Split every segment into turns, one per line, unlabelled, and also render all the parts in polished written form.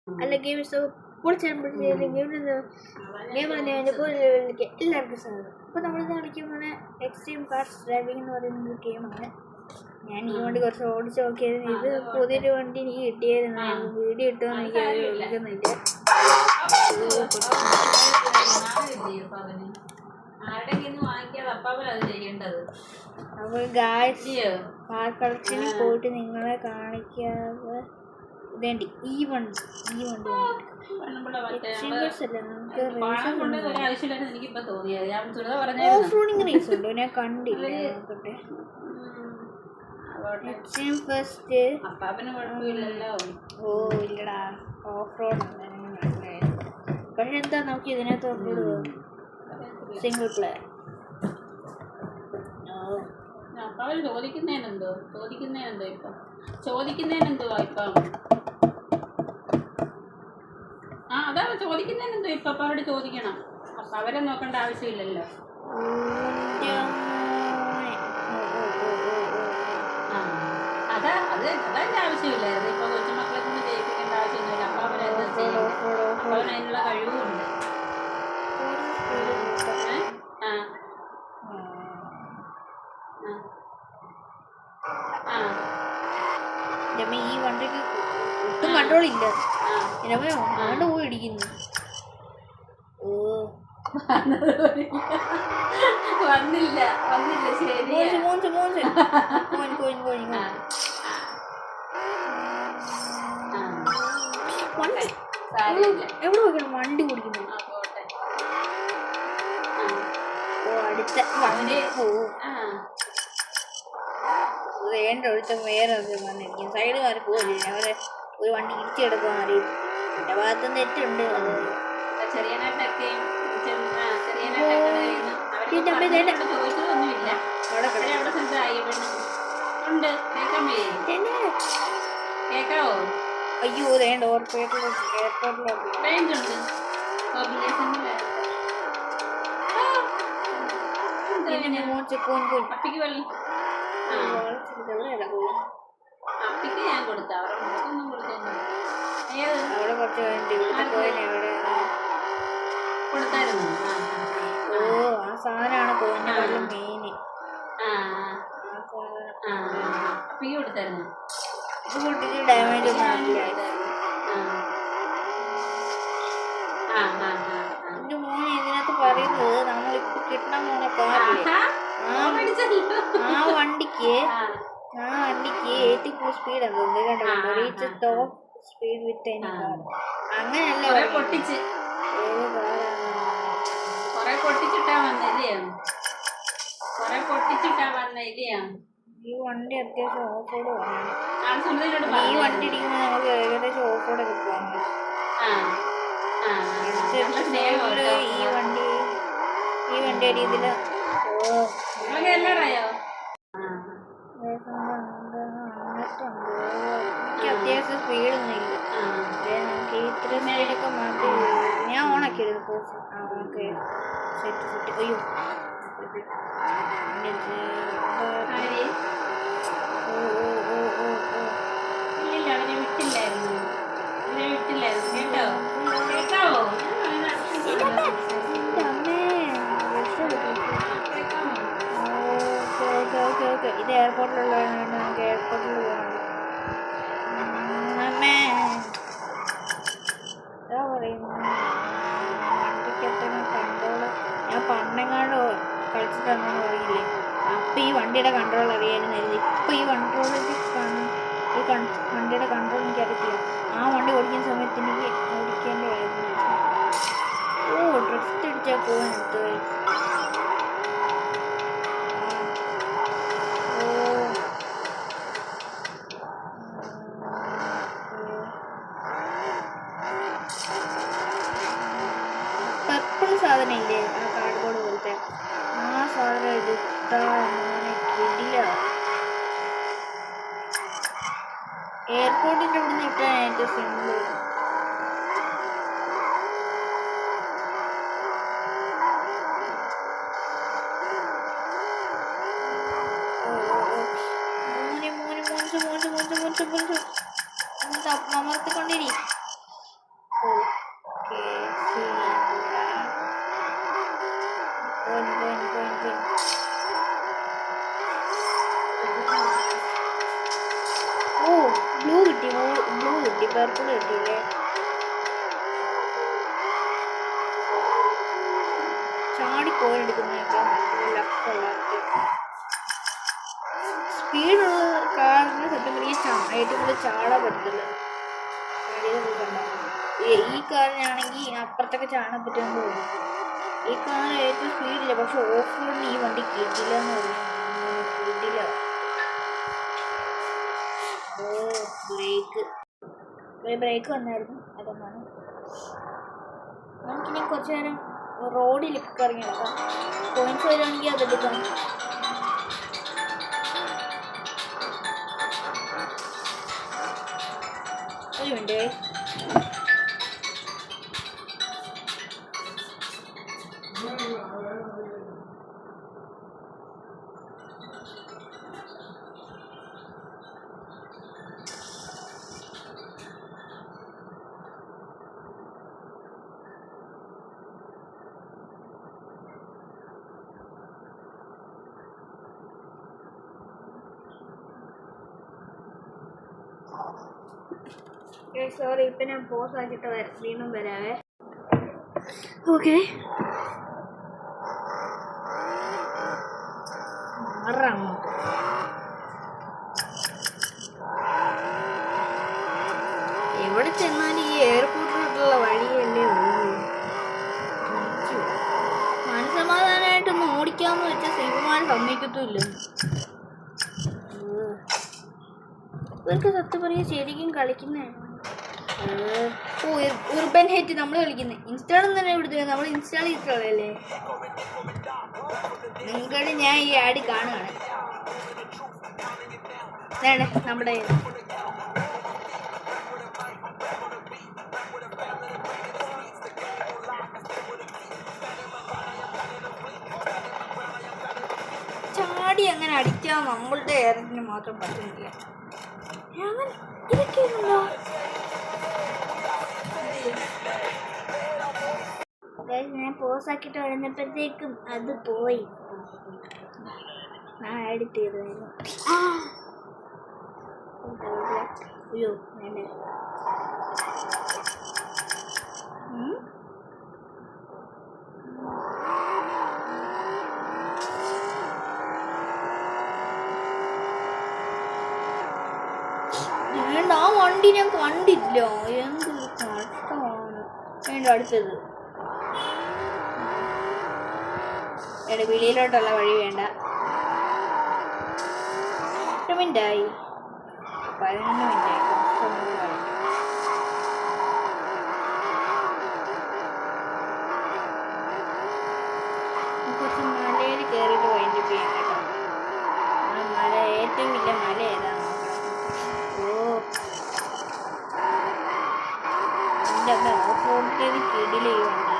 അല്ല games പൊളിച്ചേരുമ്പോഴത്തേക്കും game കഴിഞ്ഞപ്പോൾ എല്ലാവർക്കും സാധനം. അപ്പോൾ നമ്മളിത് കളിക്കുന്നത് എക്സ്ട്രീം കാർസ് ഡ്രൈവിംഗ് എന്ന് പറയുന്ന ഒരു ഗെയിമാണ്. ഞാൻ ഈ വണ്ടി കുറച്ച് ഓടിച്ച് നോക്കിയായിരുന്നു. ഇത് പുതിയൊരു വണ്ടി എനിക്ക് കിട്ടിയായിരുന്നു. വീഡിയോ ഇട്ടോന്ന് എനിക്ക് വിളിക്കുന്നില്ല. അപ്പോൾ ഗായ്സ് കാർ കളക്ഷനിൽ പോയിട്ട് നിങ്ങളെ കാണിക്കാതെ ഇതേണ്ടി ഈ വണ്ടി ഓഫ് റോഡിങ് റേസ് ഉണ്ടോ? ഞാൻ കണ്ടില്ല. നോക്കട്ടെ. ഫസ്റ്റ് ഓ ഇല്ലടാ, ഓഫ് റോഡ് പക്ഷെ എന്താ നമുക്ക് ഇതിനകത്ത് ഓഫ് റോഡ് സിംഗിൾ പ്ലെയർ.
അവര് ചോദിക്കുന്നതിനെന്തോ ഇപ്പം അതാണ് ചോദിക്കുന്നതിനെന്തോ ഇപ്പൊ അവരോട് ചോദിക്കണം. അപ്പൊ അവരെ നോക്കേണ്ട ആവശ്യമില്ലല്ലോ. അതതിന്റെ ആവശ്യമില്ലായിരുന്നു. ഇപ്പൊ കൊച്ചുമക്കളെ കൊണ്ട് ജയിപ്പിക്കേണ്ട ആവശ്യമൊന്നുമില്ല. അപ്പൊ അവരെന്താ ചെയ്യും? അപ്പൊ അവനതിനുള്ള കഴിവുമുണ്ട്.
ഈ വണ്ടിക്ക് ഒട്ടും കൺട്രോൾ ഇല്ല. അങ്ങോട്ട് പോയി ഇടിക്കുന്നു.
വന്നില്ല ശരി.
എവിടെ പോയിക്കണം വണ്ടി ഓടിക്കുന്നു? അടുത്ത വണ്ടി വേണ്ട ഒരുത്ത വേറെ വന്നിരിക്കും. സൈഡ് മാറി പോകില്ല. അവരെ ഒരു വണ്ടി ഇടിച്ചെടുക്കാൻ അറിയും. എൻ്റെ ഭാഗത്ത് നെറ്റുണ്ട്. അയ്യോ വേണ്ട അവിടെ കുറച്ച് വേണ്ടി
കൊടുത്തായിരുന്നു.
ഓ ആ സാധനമാണ് കോഴിഞ്ഞ മെയിന്.
കൊടുത്തായിരുന്നു.
ഇത് പൊട്ടിച്ച് ഡാമേജ് ഒന്നും ആവില്ല. എന്റെ മോനെ ഇതിനകത്ത് പറയുന്നത് നമ്മളിപ്പോ കിട്ടണ മോനെ കാറില്ലേ, ആ വണ്ടിക്ക് ഏറ്റവും കൂടുതൽ സ്പീഡ് എന്തുണ്ട് കണ്ടോ? Reach top speed with any car. അങ്ങനെയല്ല
പൊട്ടിച്ച് പൊട്ടിച്ചിട്ടാ വന്നില്ലയോ?
ഈ വണ്ടി അത്യാവശ്യം ഓഫ് റോഡ് വേണം. ഈ വണ്ടി ഇടിക്കുമ്പോൾ നമുക്ക് ഏകദേശം ഓഫ് റോഡ് ഒക്കെ പോകാൻ പറ്റും. ഈ വണ്ടി അടിയതില് എനിക്ക് അത്യാവശ്യം സ്പീഡൊന്നും ഇല്ല. നമുക്ക് ഇത്ര സ്പീഡൊക്കെ മാറ്റി ഞാൻ ഓണാക്കിയത് പോസ്. Okay set. അയ്യോ ഇത് എയർപോർട്ടിലുള്ളതാണ്. നമുക്ക് എയർപോർട്ടിൽ പോകണം. എന്താ പറയുന്നു വണ്ടിക്കത്ര കൺട്രോള് ഞാൻ പണ്ടെങ്ങാണ്ട് കളിച്ചിട്ടുണ്ടെന്ന് പറയില്ലേ. അപ്പം ഈ വണ്ടിയുടെ കൺട്രോൾ അറിയാമായിരുന്നു. ഇപ്പം ഈ വണ്ടിയുടെ കൺട്രോൾ എനിക്കറിയത്തില്ല. ആ വണ്ടി ഓടിക്കുന്ന സമയത്ത് എനിക്ക് ഓടിക്കേണ്ടതായിരുന്നു. ഓ ഡ്രിഫ്റ്റ് അടിച്ചാൽ പോകാൻ എടുത്തു. പർപ്പിൾ സാധനം ഇല്ലേ, ആ കാർഡ്ബോർഡ് പോലത്തെ ആ സാധനം എടുത്താ മോനെ കിടില. എയർപോർട്ടിൻ്റെ അവിടെ നിന്ന് ഇട്ടാണ് ഏറ്റവും സിമ്പിൾ. മോനെ അമർത്തിക്കൊണ്ടിരി. പർപ്പിൾ കിട്ടിയില്ലേ? ചാടി കോരെടുക്കുന്നതൊക്കെ ലക്കുള്ള സ്പീഡുള്ള കാറിന് സത്യം പറഞ്ഞാൽ ഏറ്റവും കൂടുതൽ ചാടാൻ പറ്റത്തില്ല. ഈ കാറിനാണെങ്കിൽ അപ്പുറത്തൊക്കെ ചാടാൻ പറ്റുമെന്ന് തോന്നുന്നു. ഈ കാറിന് ഏറ്റവും സ്പീഡില്ല, പക്ഷെ ഓഫ് റോഡിന് ഈ വണ്ടി കിട്ടില്ല എന്ന് പറയുന്നത്. കിട്ടില്ല. ബ്രേക്ക് വന്നായിരുന്നു, അതൊന്നാണ്. നമുക്കിനി കുറച്ച് നേരം റോഡിലൊക്കെ ഇറങ്ങി നടക്കാം. പോയിന്റ്സ് വരുവാണെങ്കിൽ അതെടുക്കാം. ഒരു മിനിറ്റ്. സോറി, ഇപ്പം ഞാൻ പോസ് ആക്കിയിട്ട് വീണ്ടും വരാവേ. ഓക്കെ, എവിടെ ചെന്നാലും ഈ എയർപോർട്ടിലോട്ടുള്ള വഴിയല്ലേ ഉള്ളൂ. മനസ്സമാധാനമായിട്ടൊന്ന് ഓടിക്കാമെന്ന് വെച്ചാൽ ശിവമാൻ സമ്മതിക്കത്തുമില്ല. ഇവർക്ക് സത്യം പറയുക ശരിക്കും കളിക്കുന്നേ. ഉർബൻ ഹെറ്റ് നമ്മൾ കളിക്കുന്നത് ഇൻസ്റ്റാൾ തന്നെ എടുത്തു. നമ്മൾ ഇൻസ്റ്റാൾ ചെയ്തിട്ടുള്ളതല്ലേ. നിങ്ങളുടെ ഞാൻ ഈ ആഡ് കാണുകയാണ്. നമ്മുടെ ചാടി അങ്ങനെ അടിക്കാൻ നമ്മളുടെ എയറിന് മാത്രം പറ്റുന്നില്ല. അങ്ങനെ ഇതൊക്കെയാണല്ലോ. ഞാൻ പോസാക്കിയിട്ട് വരുന്നപ്പോഴത്തേക്കും അത് പോയി. ഞാൻ എഡിറ്റ് ചെയ്തായിരുന്നു. അയ്യോ വേണ്ട. ആ വണ്ടി ഞാൻ കണ്ടില്ല. എന്തൊരു കഷ്ടമാണ്. വേണ്ട അടുത്തത് വെളിയിലോട്ടുള്ള വഴി വേണ്ട. 8 മിനിറ്റായി, 11 മിനിറ്റായി. കുറച്ച് മലയിൽ കയറിയിട്ട് വൈൻഡ് ചെയ്യാൻ കേട്ടോ. ആ മല ഏറ്റവും വലിയ മല ഏതാണ്? എൻ്റെ ഓഫ് റോഡിൽ കിടിലേ വണ്ടി.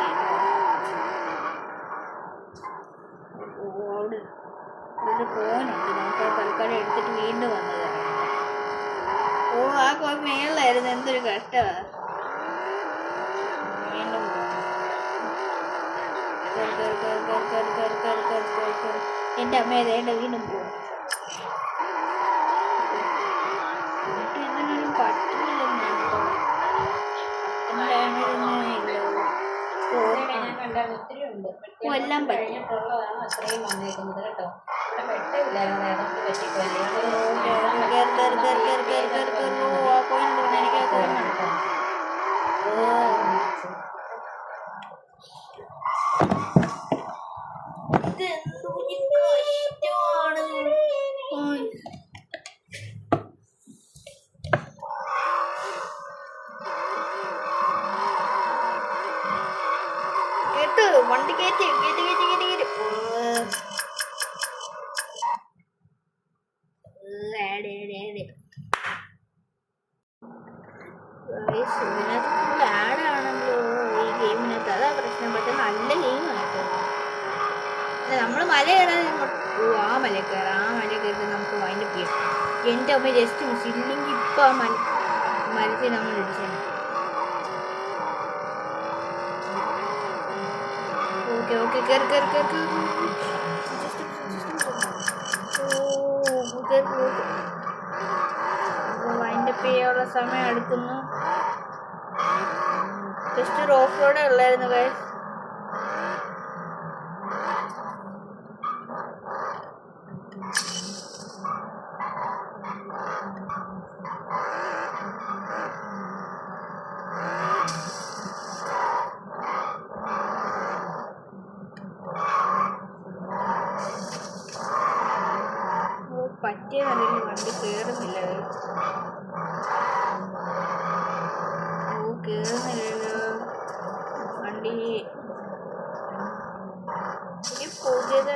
അവിടെ ഒരു കോനുണ്ട്, നമുക്ക് തൽക്കാലം എടുത്തിട്ട് വീണ്ടും വന്നത്. ആ കോൻ മേളിലായിരുന്നു. എന്തൊരു കഷ്ടമാണ്. വീണ്ടും എൻ്റെ അമ്മ ഏതേണ്ട വീണ്ടും പോകും. എന്തിനും പറ്റില്ലെന്നാണ് എല്ലാം പറ്റും. വണ്ടി കയറ്റി ആടാണല്ലോ ഈ ഗെയിമിനകത്ത്. അതാ പ്രശ്നം. പക്ഷെ നല്ല ഗെയിമാണ്. നമ്മൾ മല കയറാൻ ആ മല കയറാം. ആ മല കയറി നമുക്ക് വൈൻഡപ്പ് ചെയ്യാം. എൻ്റെ അമ്മ ജസ്റ്റ് മിസ്. ഇല്ലെങ്കിൽ ഇപ്പം ആ മരത്തിൽ നമ്മൾ ഇടിച്ചു. ഓക്കെ ഓക്കെ കയറി വൈൻഡപ്പ് ചെയ്യാനുള്ള സമയം അടുക്കുന്നു. ജസ്റ്റ് ഒരു ഓഫ് റോഡേ ഉള്ളായിരുന്നു ഗൈസ്. പറ്റിയ നിലയിൽ വണ്ടി കയറുന്നില്ല. കയറുന്നില്ലല്ലോ വണ്ടി. ഈ പുതിയത്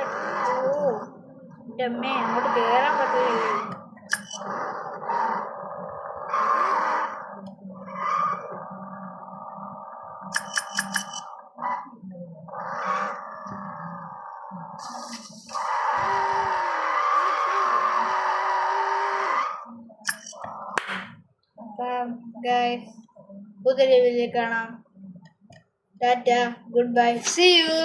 എൻ്റെ അമ്മേ അങ്ങോട്ട് കയറാൻ പറ്റില്ലല്ലോ. ഗൈസ് പുതിയ വീഡിയോയിൽ കാണാം. Tata, good bye, see U.